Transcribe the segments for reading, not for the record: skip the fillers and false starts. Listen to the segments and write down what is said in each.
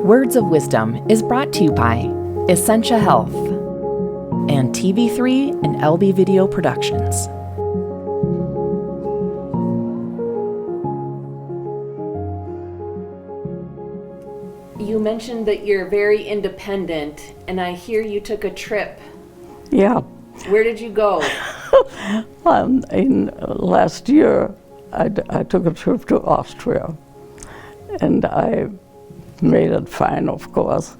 Words of Wisdom is brought to you by Essentia Health and TV3 and LB Video Productions. You mentioned that you're very independent, and I hear you took a trip. Yeah. Where did you go? Last year, I took a trip to Austria, and I made it fine, of course,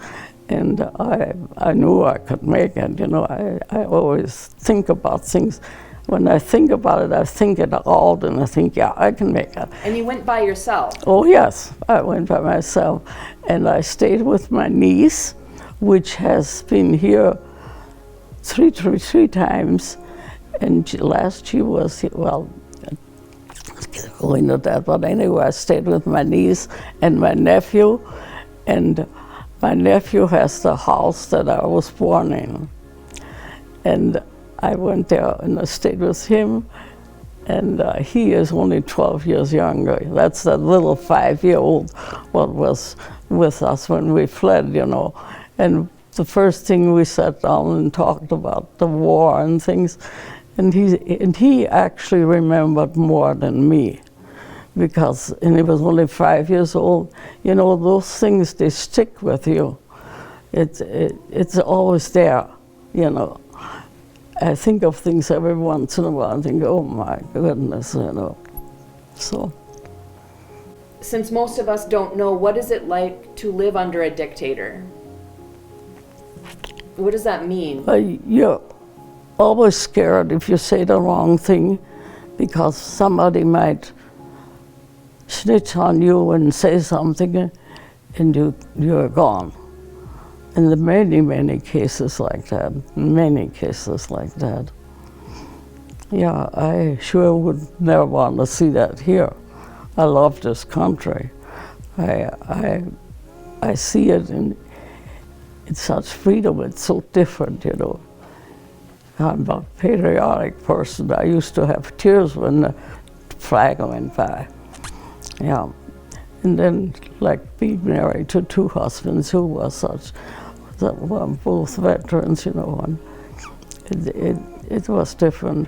and I knew I could make it. You know, I always think about things. When I think about it, I think it out, and I think, yeah, I can make it. And you went by yourself? Oh, yes, I went by myself, and I stayed with my niece, which has been here three times, and she was, well, go into that, but anyway, I stayed with my niece and my nephew, and my nephew has the house that I was born in, and I went there and I stayed with him, and he is only 12 years younger. That's that little 5-year-old what was with us when we fled, you know. And the first thing we sat down and talked about the war and things, and he actually remembered more than me, because, and he was only 5 years old. You know, those things, they stick with you. It's always there, you know. I think of things every once in a while and think, oh my goodness, you know, so. Since most of us don't know, what is it like to live under a dictator? What does that mean? You're always scared if you say the wrong thing, because somebody might snitch on you and say something, and you're gone. And there are many cases like that, many cases like that. Yeah, I sure would never want to see that here. I love this country. I see it in such freedom. It's so different, you know. I'm a patriotic person. I used to have tears when the flag went by. Yeah, and then like being married to 2 husbands who were such, that were both veterans, you know, and it was different.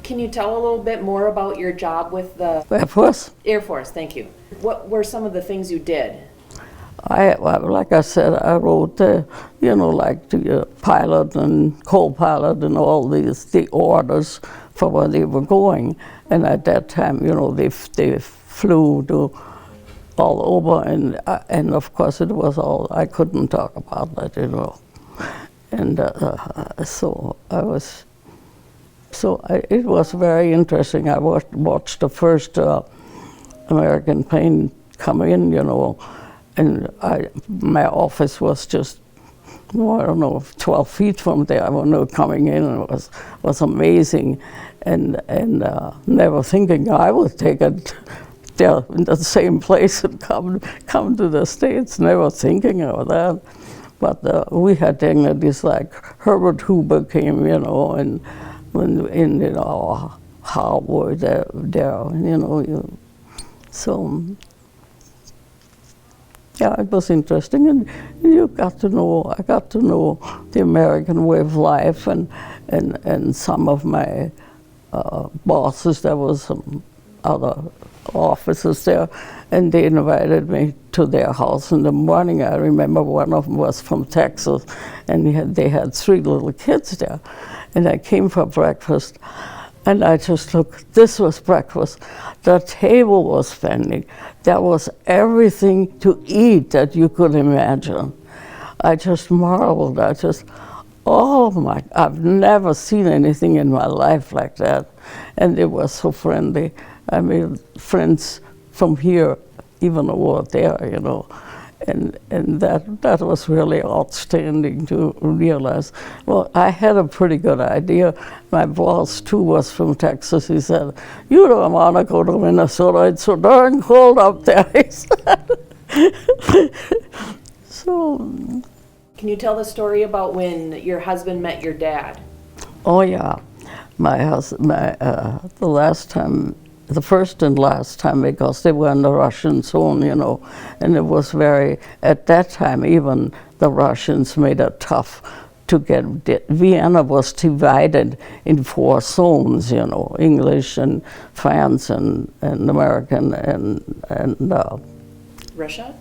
Can you tell a little bit more about your job with the Air Force? Air Force, thank you. What were some of the things you did? Like I said, I wrote, you know, like the pilot and co-pilot and all the orders for where they were going. And at that time, you know, they flew to all over, and of course it was all, I couldn't talk about that, you know. And it was very interesting. I watched the first American plane come in, you know, and my office was just, well, I don't know, 12 feet from there when they were coming in, and it was amazing, and never thinking I would take it there in the same place and come to the States, never thinking of that. But we had dignitaries like Herbert Hoover came, you know, and in you know, Howard there, you know, so yeah, it was interesting, and I got to know the American way of life, and some of my bosses. There was some other officers there, and they invited me to their house in the morning. I remember one of them was from Texas, and they had 3 little kids there, and I came for breakfast, and I just looked. This was breakfast. The table was standing. There was everything to eat that you could imagine. I just marveled. Oh my, I've never seen anything in my life like that. And they were so friendly. I made friends from here, even over there, you know. And that was really outstanding to realize. Well, I had a pretty good idea. My boss, too, was from Texas. He said, "You don't want to go to Minnesota. It's so darn cold up there," he said. So. Can you tell the story about when your husband met your dad? Oh, yeah. My husband, the last time the first and last time, because they were in the Russian zone, you know, and it was very, at that time even the Russians made it tough to get, Vienna was divided in 4 zones, you know, English and France and American and Russia?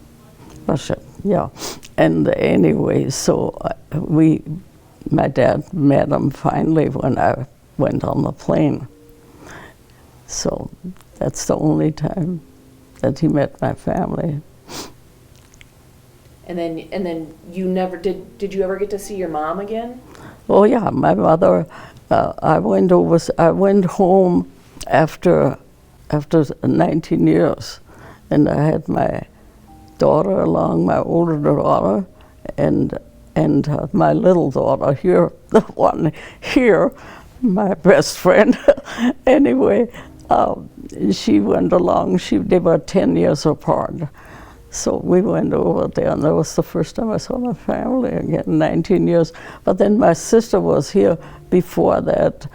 Russia, yeah. And anyway, so my dad met him finally when I went on the plane. So that's the only time that he met my family. And then you never did you ever get to see your mom again? Oh yeah, my mother. I went home after 19 years, and I had my daughter along, my older daughter, and my little daughter here, the one here, my best friend. Anyway, she went along. They were 10 years apart. So we went over there, and that was the first time I saw my family again, 19 years. But then my sister was here before that.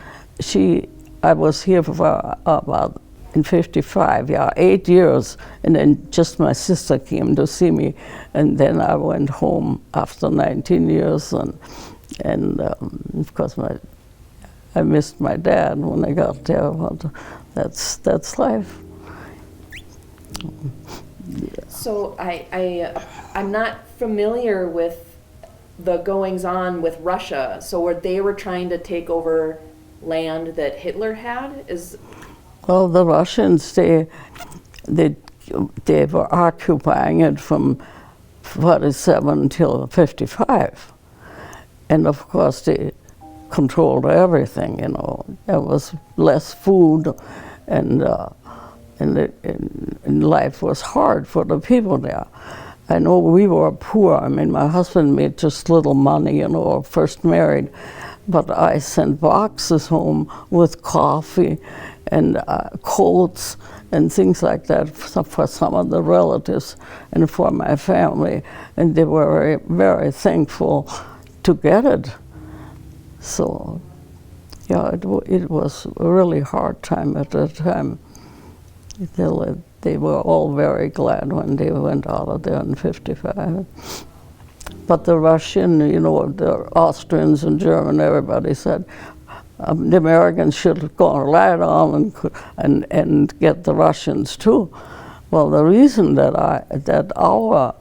I was here for about, in 55, 8 years, and then just my sister came to see me, and then I went home after 19 years, and of course I missed my dad when I got there, but that's life. So I'm not familiar with the goings-on with Russia. So they were trying to take over land that Hitler had? Well, the Russians, they were occupying it from 47 till 55. And of course they controlled everything, you know. There was less food, and life was hard for the people there. I know we were poor. I mean, my husband made just little money, you know, first married, but I sent boxes home with coffee and coats and things like that for some of the relatives and for my family, and they were very, very thankful to get it. So, yeah, it was a really hard time at that time. They were all very glad when they went out of there in 55. But the Russian, you know, the Austrians and German, everybody said the Americans should go right on and get the Russians too. Well, the reason that our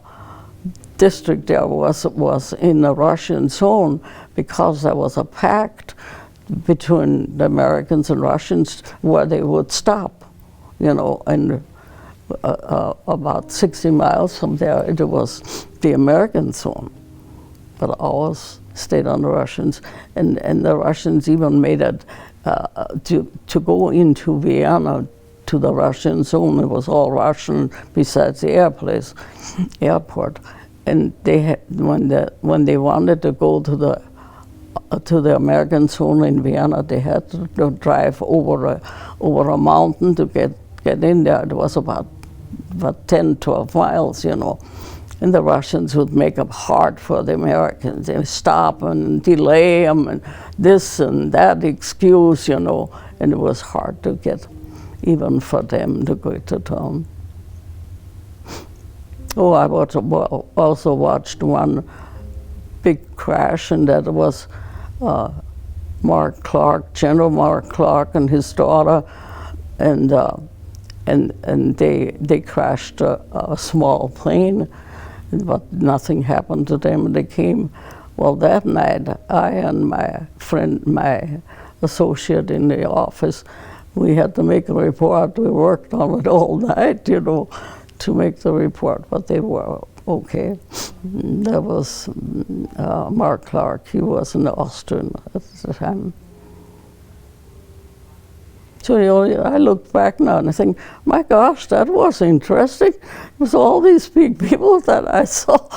district there was in the Russian zone, because there was a pact between the Americans and Russians where they would stop, you know, and about 60 miles from there it was the American zone, but ours stayed on the Russians, and the Russians even made it to go into Vienna to the Russian zone. It was all Russian besides the airport, and they had, when they wanted to go to the American zone in Vienna, they had to drive over a mountain to get in there. It was about 10, 12 miles, you know. And the Russians would make it hard for the Americans. They stop and delay them and this and that excuse, you know. And it was hard to get, even for them, to go to town. Oh, I also watched one big crash, and that was Mark Clark, General Mark Clark and his daughter, and they crashed a small plane, but nothing happened to them. They came. Well, that night, I and my friend, my associate in the office, we had to make a report. We worked on it all night, you know, to make the report, but they were okay. There was Mark Clark. He was an Austrian at the time. So, you know, I look back now and I think, my gosh, that was interesting. It was all these big people that I saw.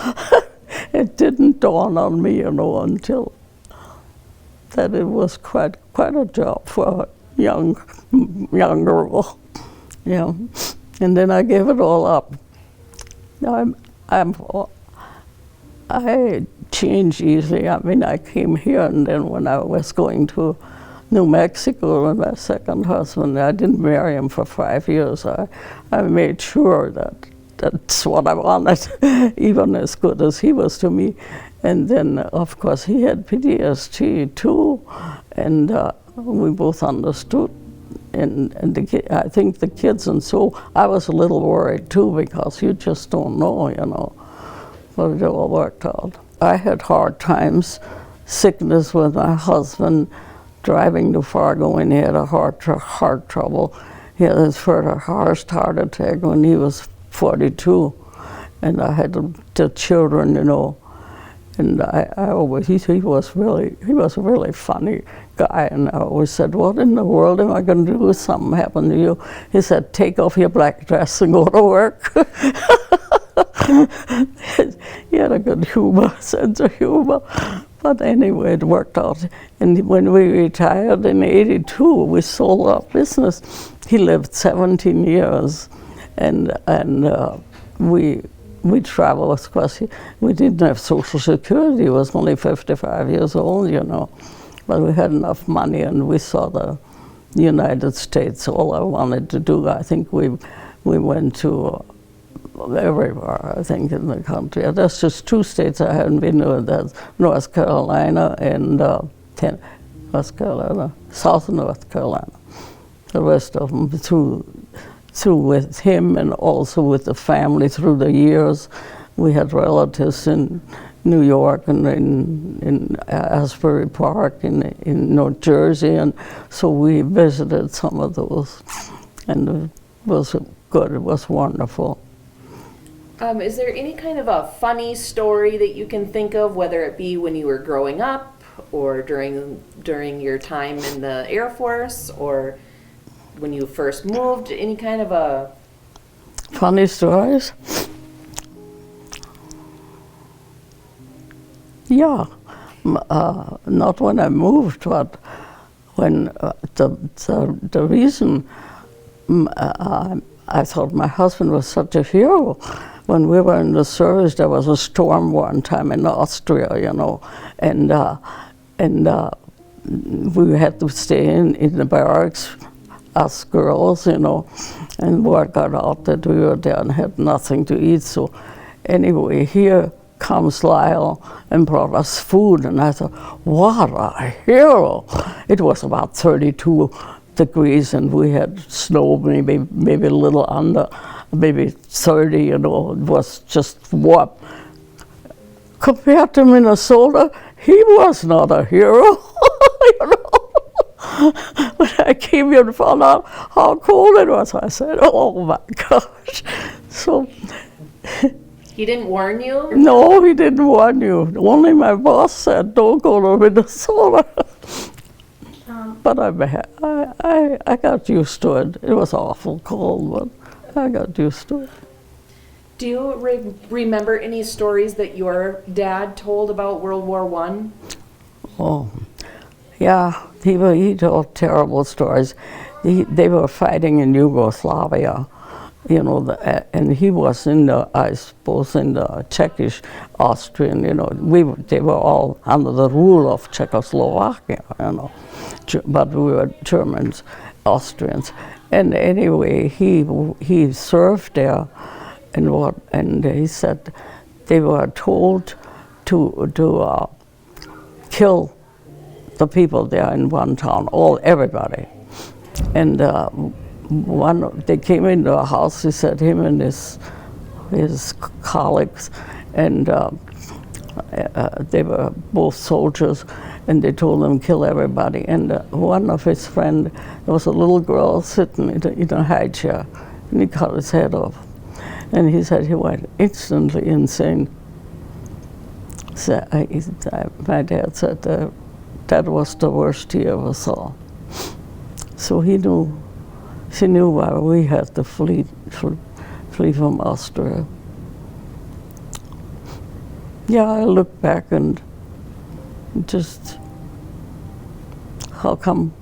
It didn't dawn on me, you know, until that it was quite a job for a young girl. Yeah. And then I gave it all up. I change easily. I mean, I came here, and then when I was going to New Mexico with my second husband. I didn't marry him for 5 years. I made sure that that's what I wanted, even as good as he was to me. And then, of course, he had PTSD too, and we both understood. And I think the kids, and so I was a little worried too, because you just don't know, you know. But it all worked out. I had hard times, sickness with my husband, driving to Fargo when he had a heart trouble. He had his first heart attack when he was 42, and I had the children, you know. And I always, he was a really funny guy, and I always said, what in the world am I going to do if something happened to you? He said, take off your black dress and go to work. He had a good sense of humor. But anyway, it worked out. And when we retired in '82, we sold our business. He lived 17 years, and we traveled, of course. We didn't have Social Security. He was only 55 years old, you know. But we had enough money, and we saw the United States. All I wanted to do, I think we went to everywhere, I think, in the country. There's just 2 states I haven't been to. That's North Carolina and South North Carolina. The rest of them through with him, and also with the family through the years. We had relatives in New York and in Asbury Park in New Jersey, and so we visited some of those, and it was good. It was wonderful. Is there any kind of a funny story that you can think of, whether it be when you were growing up, or during your time in the Air Force, or when you first moved? Any kind of a funny stories? Yeah, not when I moved, but when the reason I thought my husband was such a hero. When we were in the service, there was a storm one time in Austria, you know, and we had to stay in the barracks, us girls, you know, and word got out that we were there and had nothing to eat. So anyway, here comes Lyle and brought us food, and I thought, what a hero. It was about 32 degrees, and we had snow, maybe a little under, maybe 30, you know. It was just warm. Compared to Minnesota, he was not a hero, you know. When I came here and found out how cold it was, I said, oh my gosh. So. He didn't warn you? No, he didn't warn you. Only my boss said, don't go to Minnesota. But I got used to it. It was awful cold, but I got used to it. Do you remember any stories that your dad told about World War I? Oh, yeah, he told terrible stories. They were fighting in Yugoslavia, you know, and he was I suppose, in the Czechish, Austrian, you know. They were all under the rule of Czechoslovakia, you know. But we were Germans, Austrians, and anyway, he served there, and he said they were told to kill the people there in one town, everybody, and they came into a house. He said him and his colleagues, and they were both soldiers, and they told him kill everybody. And one of his friends, there was a little girl sitting in a high chair, and he cut his head off. And he said he went instantly insane. So my dad said that was the worst he ever saw. So he knew why we had to flee from Austria. Yeah, I look back and just, how come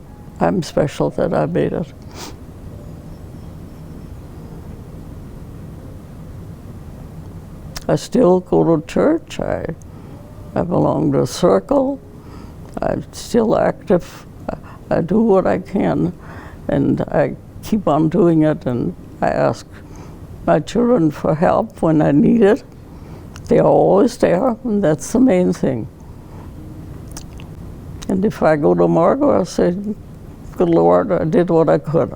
I'm special that I made it? I still go to church. I belong to a circle. I'm still active. I do what I can, and I keep on doing it, and I ask my children for help when I need it. They are always there, and that's the main thing. And if I go to Margot, I say, good Lord, I did what I could.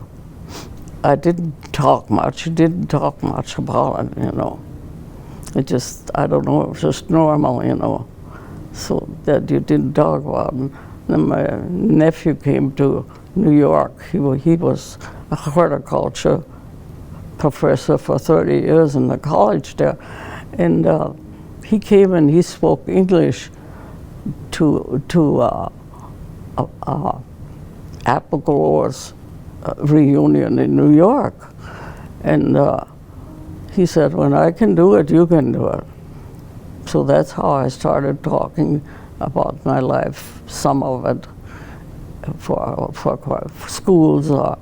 I didn't talk much about it, you know. It just, I don't know, it was just normal, you know. So that you didn't talk about it. Then my nephew came to New York. He was a horticulture professor for 30 years in the college there. And he came and he spoke English to apple growers reunion in New York. And he said, when I can do it, you can do it. So that's how I started talking about my life, some of it for schools or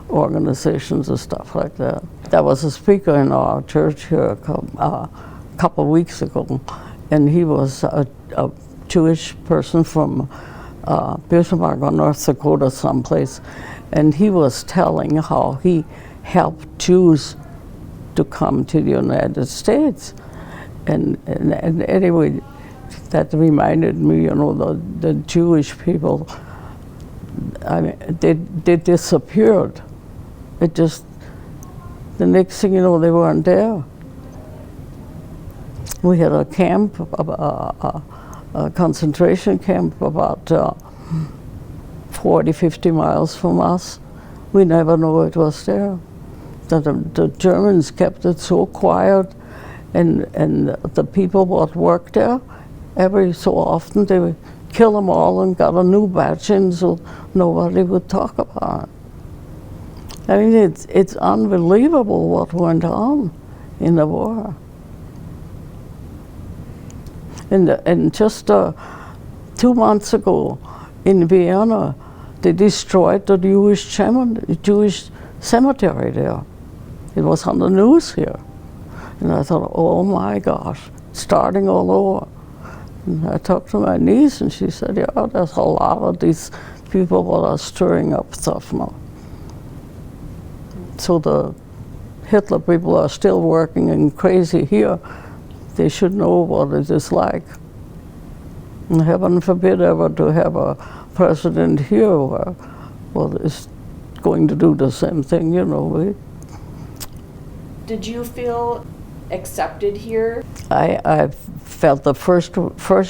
organizations and stuff like that. There was a speaker in our church here a couple of weeks ago, and he was a Jewish person from Bismarck or North Dakota someplace, and he was telling how he helped Jews to come to the United States. And anyway, that reminded me, you know, the Jewish people, I mean, they disappeared. It just, the next thing you know, they weren't there. We had a camp, a concentration camp about 40, 50 miles from us. We never knew it was there. The Germans kept it so quiet, and the people that worked there, every so often they would kill them all and got a new batch in so nobody would talk about it. I mean, it's unbelievable what went on in the war. And just 2 months ago in Vienna, they destroyed the Jewish cemetery there. It was on the news here. And I thought, oh my gosh, starting all over. And I talked to my niece and she said, yeah, there's a lot of these people that are stirring up stuff now. So the Hitler people are still working and crazy here. They should know what it is like. And heaven forbid ever to have a president here who is going to do the same thing, you know. Did you feel accepted here? I felt the first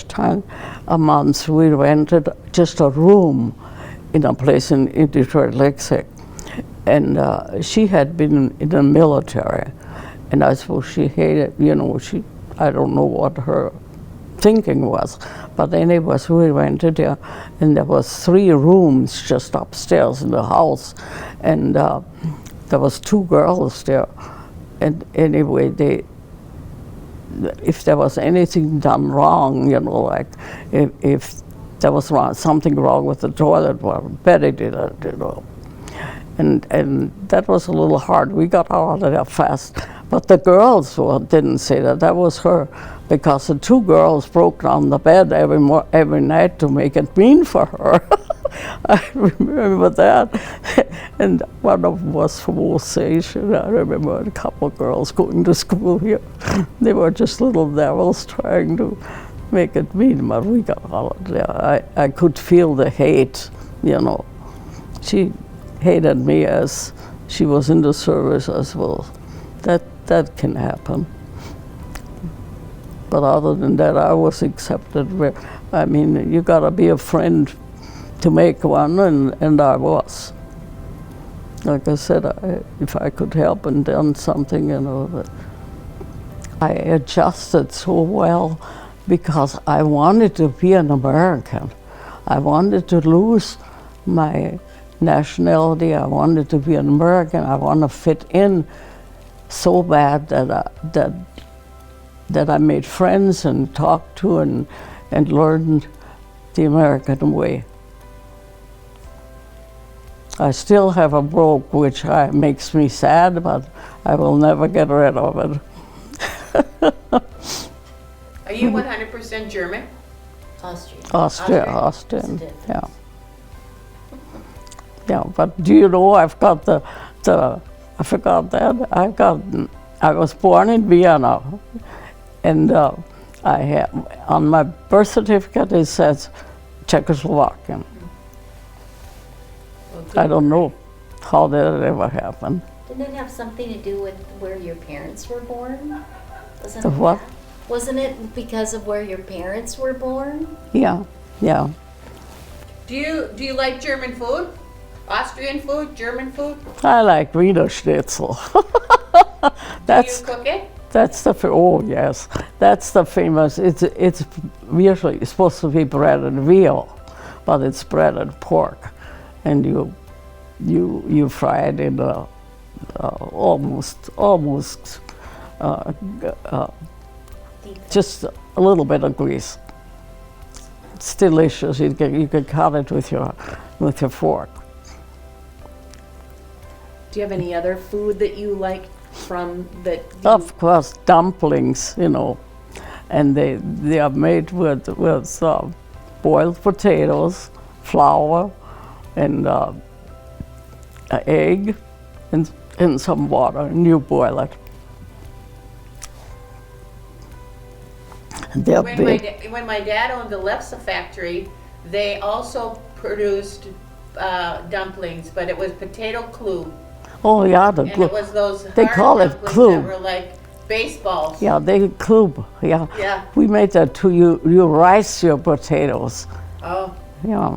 time a month we rented just a room in a place in Detroit Lakeside. And she had been in the military, and I suppose she hated, you know, I don't know what her thinking was, but anyway, we rented there, and there was 3 rooms just upstairs in the house, and there was 2 girls there, and anyway, if there was anything done wrong, you know, like if there was something wrong with the toilet, well, Betty did it, you know. And that was a little hard. We got out of there fast. But the girls didn't say that. That was her, because the 2 girls broke down the bed every night to make it mean for her. I remember that. And one of them was from Osage, and I remember a couple of girls going to school here. They were just little devils trying to make it mean, but we got out of there. I could feel the hate, you know. She hated me as she was in the service as well. That can happen. But other than that, I was accepted. I mean, you gotta be a friend to make one, and I was. Like I said, if I could help and done something, you know, but I adjusted so well because I wanted to be an American. I wanted to lose my nationality. I wanted to be an American. I want to fit in so bad that I made friends and talked to and learned the American way. I still have a brogue, which makes me sad, but I will never get rid of it. Are you 100% German? Austrian. Austrian, yeah. Yeah, but do you know I've got I forgot that. I was born in Vienna, and I have, on my birth certificate it says Czechoslovakian. I don't know how that ever happened. Didn't it have something to do with where your parents were born? Wasn't The it what? that? Wasn't it because of where your parents were born? Yeah, yeah. Do you like German food? Austrian food, German food? I like Wiener Schnitzel. Do That's you cook it? That's oh yes, that's the famous. It's usually supposed to be breaded veal, but it's breaded pork, and you fry it in almost just a little bit of grease. It's delicious. You can cut it with your fork. Do you have any other food that you like from that? Of course, dumplings, you know, and they are made with boiled potatoes, flour, and an egg, and some water, and you boil it. They're big. When my dad owned the Lefse factory, they also produced dumplings, but it was potato klub. Oh yeah, And it was those They hard call it dumplings klub. that were like baseballs. Yeah, they klub. Yeah. Yeah. We made that too. You rice your potatoes. Oh, Yeah.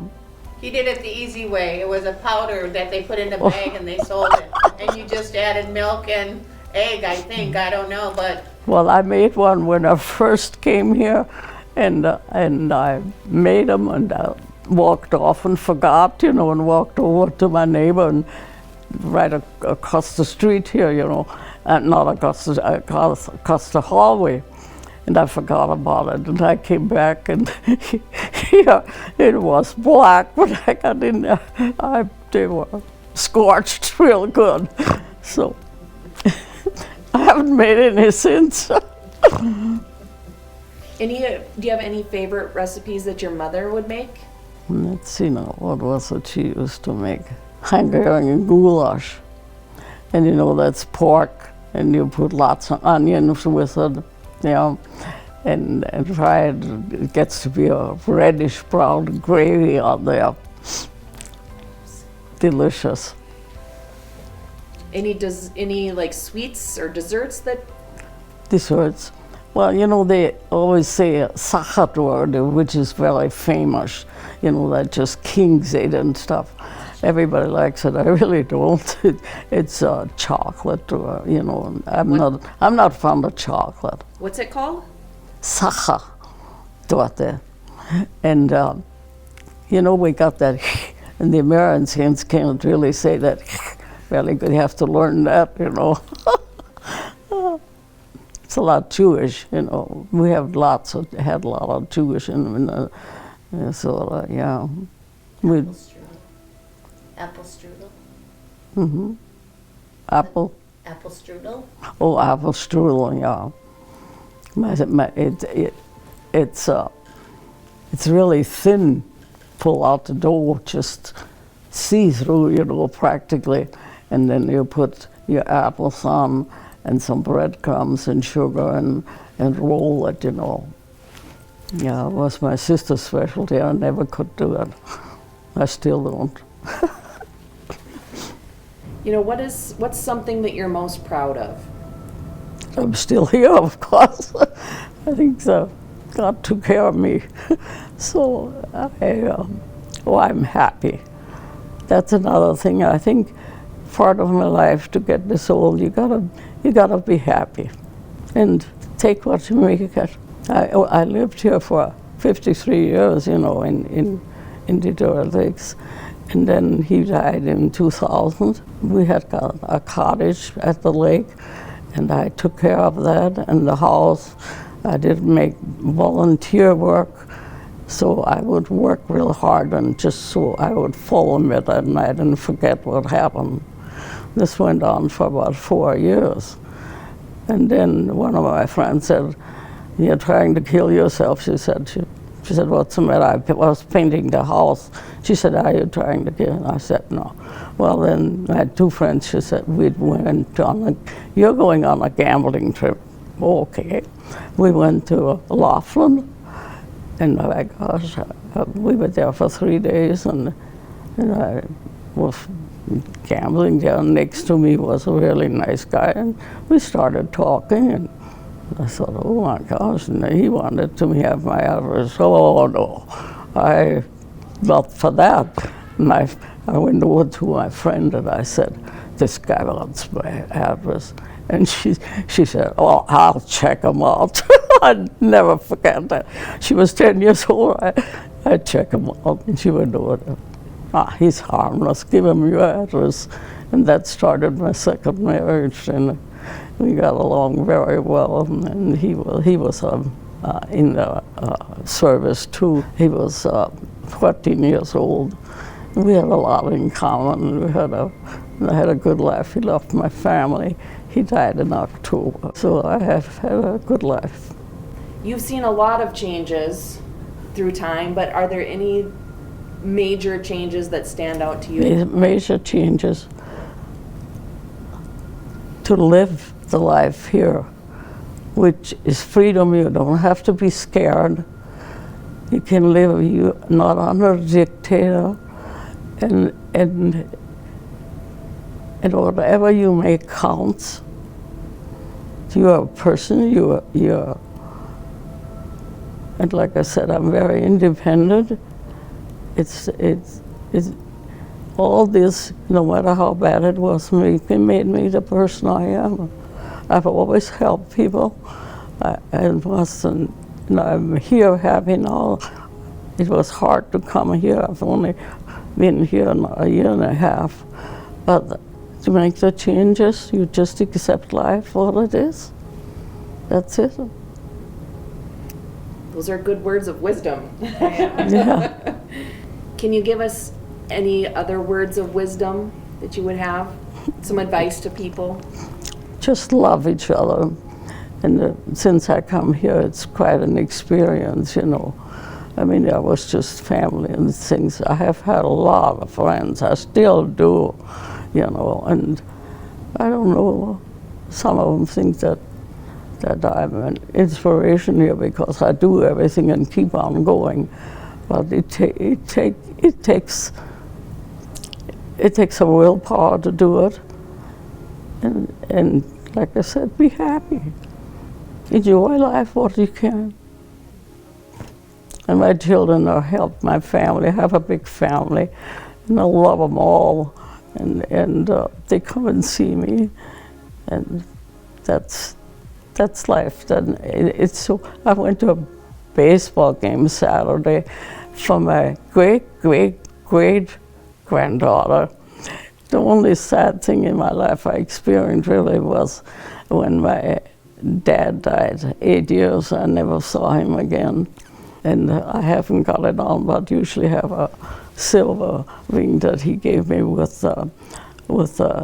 he did it the easy way. It was a powder that they put in a Oh. bag and they sold it. And you just added milk and egg, I think. I don't know, but Well, I made one when I first came here, and I made them and walked off and forgot, you know, and walked over to my neighbor and right across the street here, you know, not across the hallway, and I forgot about it. And I came back and yeah, it was black when I got in there. They were scorched real good, so. I haven't made any since. Do you have any favorite recipes that your mother would make? Let's see now, what was it she used to make? Hungarian goulash. And you know, that's pork, and you put lots of onions with it, you know, and fry it. It gets to be a reddish brown gravy on there. Delicious. Any like sweets or desserts that? Desserts. Well, you know, they always say Sachertorte, which is very famous. You know, that just kings ate and stuff. Everybody likes it. I really don't. It's chocolate, you know. I'm not fond of chocolate. What's it called? Sachertorte, and you know, we got that, and the Americans can't really say that. Really good. You have to learn that, you know. It's a lot Jewish, you know. We have had a lot of Jewish in so yeah. Apple strudel. Apple strudel. Mm-hmm. Apple. Apple strudel. Oh, apple strudel, yeah. It's really thin. Pull out the dough, just see through, you know, practically. And then you put your apples on and some breadcrumbs and sugar and roll it, you know. Yeah, it was my sister's specialty. I never could do it. I still don't. You know, what's something that you're most proud of? I'm still here, of course. I think so. God took care of me. So I'm happy. That's another thing. I think part of my life to get this old, you gotta be happy and take what you make it. I lived here for 53 years, you know, in Detroit Lakes, and then he died in 2000. We had a cottage at the lake, and I took care of that and the house. I did make volunteer work, so I would work real hard and just so I would fall in bed at night and forget what happened. This went on for about 4 years. And then one of my friends said, "You're trying to kill yourself," she said. She said, what's the matter? I was painting the house. She said, are you trying to kill? And I said, no. Well, then I had two friends. She said, you're going on a gambling trip. Okay. We went to Laughlin, and my gosh, we were there for 3 days, and I was gambling there. Next to me was a really nice guy, and we started talking, and I thought, oh my gosh, and he wanted to have my address. Oh no, not for that. And I went over to my friend and I said, this guy wants my address. And she said, oh, I'll check him out. I'd never forget that. She was 10 years old. I'd check him out. And she went over there. He's harmless, give him your address. And that started my second marriage. And we got along very well. And he was in the service too. He was 14 years old. We had a lot in common. I had a good life. He loved my family. He died in October. So I have had a good life. You've seen a lot of changes through time, but are there any major changes that stand out to you? Major changes. To live the life here, which is freedom. You don't have to be scared. You can live, you're not under a dictator, and whatever you make counts. You're a person, and like I said, I'm very independent. It's all this, no matter how bad it was, it made me the person I am. I've always helped people. I'm here happy now. It was hard to come here. I've only been here a year and a half. But to make the changes, you just accept life for what it is. That's it. Those are good words of wisdom. Yeah. Can you give us any other words of wisdom that you would have? Some advice to people? Just love each other. And since I come here, it's quite an experience, you know. I mean, I was just family and things. I have had a lot of friends. I still do, you know. And I don't know, some of them think that I'm an inspiration here because I do everything and keep on going. But it takes a willpower to do it. And like I said, be happy. Enjoy life what you can. And my children are helped, my family. I have a big family, and I love them all. And they come and see me, and that's life. Then it's so. I went to a baseball game Saturday for my great-great-great-granddaughter. The only sad thing in my life I experienced really was when my dad died. 8 years, I never saw him again. And I haven't got it on, but usually have a silver ring that he gave me with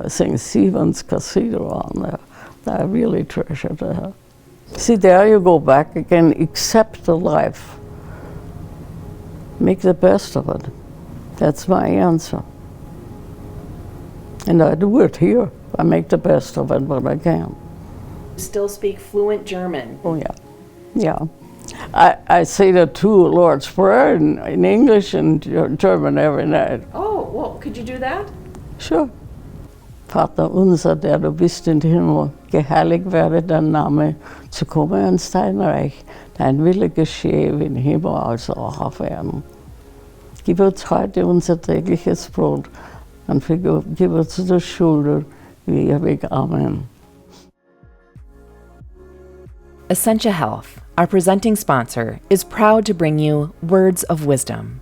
St. Stephen's Cathedral on there. I really treasure that. See, there you go back again. Accept the life. Make the best of it. That's my answer. And I do it here. I make the best of it when I can. You still speak fluent German? Oh, yeah. Yeah. I say the two Lord's Prayer in English and German every night. Oh, well, could you do that? Sure. Vater unser, der du bist im Himmel, geheiligt werde dein Name, zu komme ans dein Reich, dein Wille geschehe wie im Himmel als auch auf Erden. Gib uns heute unser tägliches Brot und vergib uns unsere Schulden, wie ewig. Amen. Essentia Health, our presenting sponsor, is proud to bring you Words of Wisdom.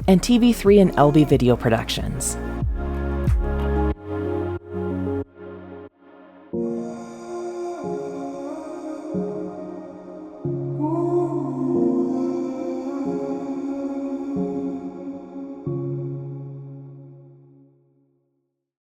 And TV3 and LB Video Productions.